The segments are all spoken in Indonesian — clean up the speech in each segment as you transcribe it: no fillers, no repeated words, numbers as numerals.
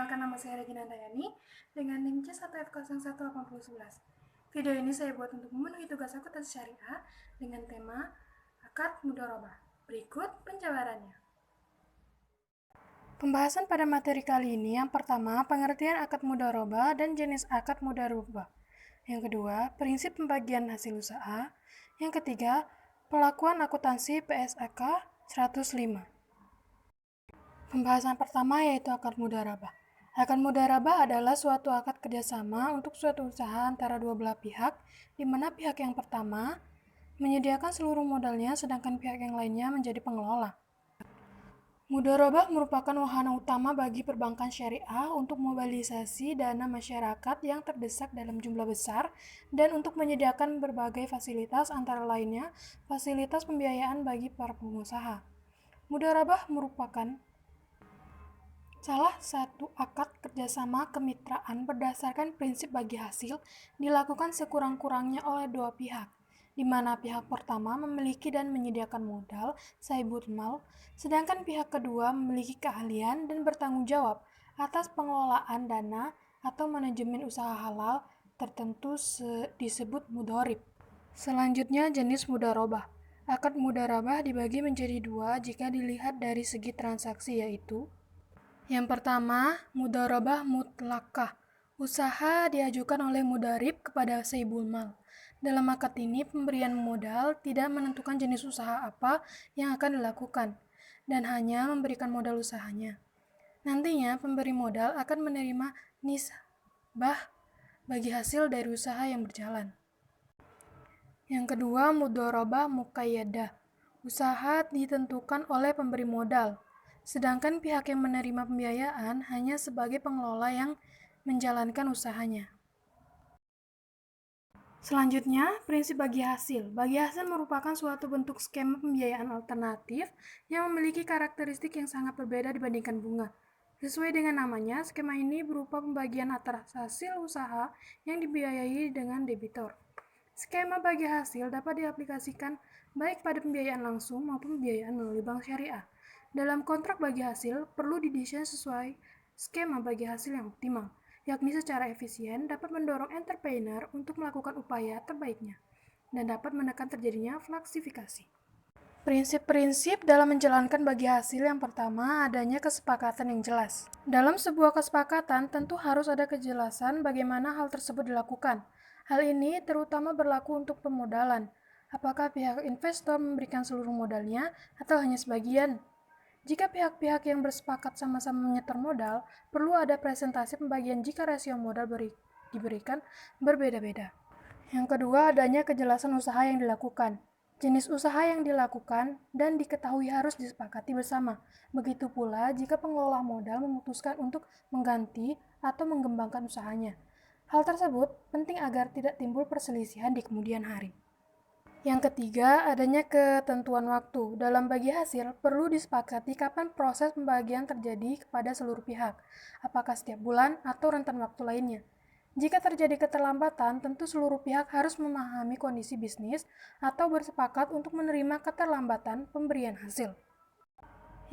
Perkenalkan, nama saya Regina Dayani dengan NIM C1F018011. Video ini saya buat untuk memenuhi tugas akuntansi syariah dengan tema akad mudharabah. Berikut penjabarannya. Pembahasan pada materi kali ini yang pertama, pengertian akad mudharabah dan jenis akad mudharabah. Yang kedua, prinsip pembagian hasil usaha. Yang ketiga, pelakuan akuntansi PSAK 105. Pembahasan pertama yaitu akad mudharabah. Akad mudharabah adalah suatu akad kerjasama untuk suatu usaha antara dua belah pihak, di mana pihak yang pertama menyediakan seluruh modalnya, sedangkan pihak yang lainnya menjadi pengelola. Mudharabah merupakan wahana utama bagi perbankan syariah untuk mobilisasi dana masyarakat yang terdesak dalam jumlah besar dan untuk menyediakan berbagai fasilitas, antara lainnya fasilitas pembiayaan bagi para pengusaha. Mudharabah merupakan salah satu akad kerjasama kemitraan berdasarkan prinsip bagi hasil dilakukan sekurang-kurangnya oleh dua pihak, di mana pihak pertama memiliki dan menyediakan modal, saibul mal, sedangkan pihak kedua memiliki keahlian dan bertanggung jawab atas pengelolaan dana atau manajemen usaha halal tertentu disebut mudharib. Selanjutnya, jenis mudharabah. Akad mudharabah dibagi menjadi dua jika dilihat dari segi transaksi, yaitu yang pertama, mudharabah mutlaqah. Usaha diajukan oleh mudharib kepada saibul mal. Dalam akad ini, pemberian modal tidak menentukan jenis usaha apa yang akan dilakukan, dan hanya memberikan modal usahanya. Nantinya, pemberi modal akan menerima nisbah bagi hasil dari usaha yang berjalan. Yang kedua, mudharabah muqayyadah. Usaha ditentukan oleh pemberi modal, sedangkan pihak yang menerima pembiayaan hanya sebagai pengelola yang menjalankan usahanya. Selanjutnya, prinsip bagi hasil. Bagi hasil merupakan suatu bentuk skema pembiayaan alternatif yang memiliki karakteristik yang sangat berbeda dibandingkan bunga. Sesuai dengan namanya, skema ini berupa pembagian atas hasil usaha yang dibiayai dengan debitor. Skema bagi hasil dapat diaplikasikan baik pada pembiayaan langsung maupun pembiayaan melalui bank syariah. Dalam kontrak bagi hasil, perlu didesain sesuai skema bagi hasil yang optimal, yakni secara efisien dapat mendorong entrepreneur untuk melakukan upaya terbaiknya, dan dapat menekan terjadinya fleksifikasi. Prinsip-prinsip dalam menjalankan bagi hasil. Yang pertama, adanya kesepakatan yang jelas. Dalam sebuah kesepakatan, tentu harus ada kejelasan bagaimana hal tersebut dilakukan. Hal ini terutama berlaku untuk pemodalan. Apakah pihak investor memberikan seluruh modalnya atau hanya sebagian? Jika pihak-pihak yang bersepakat sama-sama menyetor modal, perlu ada presentasi pembagian jika rasio modal diberikan berbeda-beda. Yang kedua, adanya kejelasan usaha yang dilakukan. Jenis usaha yang dilakukan dan diketahui harus disepakati bersama. Begitu pula jika pengelola modal memutuskan untuk mengganti atau mengembangkan usahanya. Hal tersebut penting agar tidak timbul perselisihan di kemudian hari. Yang ketiga, adanya ketentuan waktu. Dalam bagi hasil, perlu disepakati kapan proses pembagian terjadi kepada seluruh pihak, apakah setiap bulan atau rentan waktu lainnya. Jika terjadi keterlambatan, tentu seluruh pihak harus memahami kondisi bisnis atau bersepakat untuk menerima keterlambatan pemberian hasil.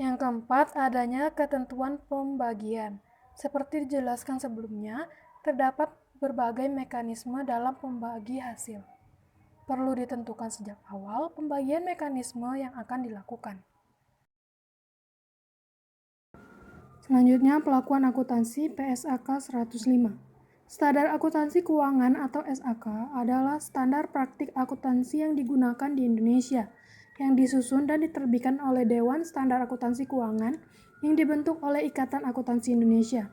Yang keempat, adanya ketentuan pembagian. Seperti dijelaskan sebelumnya, terdapat berbagai mekanisme dalam pembagi hasil. Perlu ditentukan sejak awal pembagian mekanisme yang akan dilakukan. Selanjutnya, pelakuan akuntansi PSAK 105. Standar akuntansi keuangan atau SAK adalah standar praktik akuntansi yang digunakan di Indonesia, yang disusun dan diterbitkan oleh Dewan Standar Akuntansi Keuangan yang dibentuk oleh Ikatan Akuntansi Indonesia.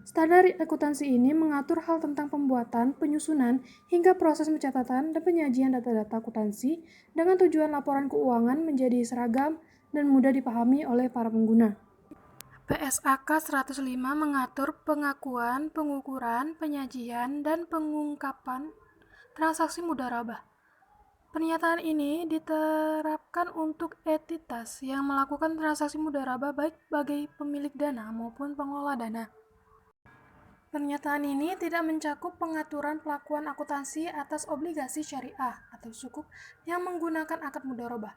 Standar akuntansi ini mengatur hal tentang pembuatan, penyusunan, hingga proses pencatatan dan penyajian data-data akuntansi dengan tujuan laporan keuangan menjadi seragam dan mudah dipahami oleh para pengguna. PSAK 105 mengatur pengakuan, pengukuran, penyajian, dan pengungkapan transaksi mudharabah. Pernyataan ini diterapkan untuk entitas yang melakukan transaksi mudharabah baik sebagai pemilik dana maupun pengelola dana. Pernyataan ini tidak mencakup pengaturan pelakuan akuntansi atas obligasi syariah atau sukuk yang menggunakan akad mudharabah.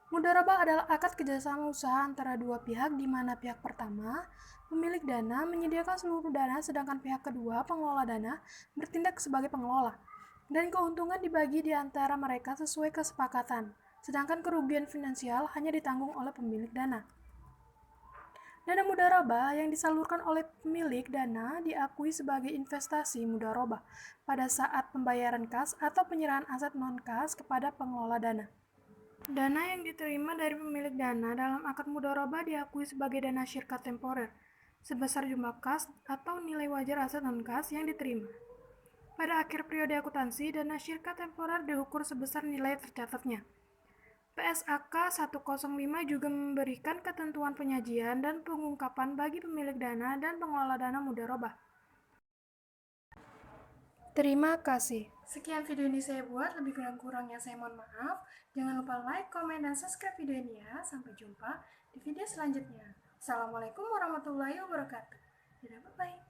Mudharabah adalah akad kerjasama usaha antara dua pihak di mana pihak pertama, pemilik dana, menyediakan seluruh dana sedangkan pihak kedua, pengelola dana, bertindak sebagai pengelola. Dan keuntungan dibagi di antara mereka sesuai kesepakatan, sedangkan kerugian finansial hanya ditanggung oleh pemilik dana. Dana mudharabah yang disalurkan oleh pemilik dana diakui sebagai investasi mudharabah pada saat pembayaran kas atau penyerahan aset non-kas kepada pengelola dana. Dana yang diterima dari pemilik dana dalam akad mudharabah diakui sebagai dana syirkat temporer, sebesar jumlah kas atau nilai wajar aset non-kas yang diterima. Pada akhir periode akuntansi, dana syirkat temporer diukur sebesar nilai tercatatnya. PSAK 105 juga memberikan ketentuan penyajian dan pengungkapan bagi pemilik dana dan pengelola dana mudharabah. Terima kasih. Sekian video ini saya buat, lebih kurang-kurangnya saya mohon maaf. Jangan lupa like, komen, dan subscribe video ini ya. Sampai jumpa di video selanjutnya. Assalamualaikum warahmatullahi wabarakatuh. Dadah, bye-bye.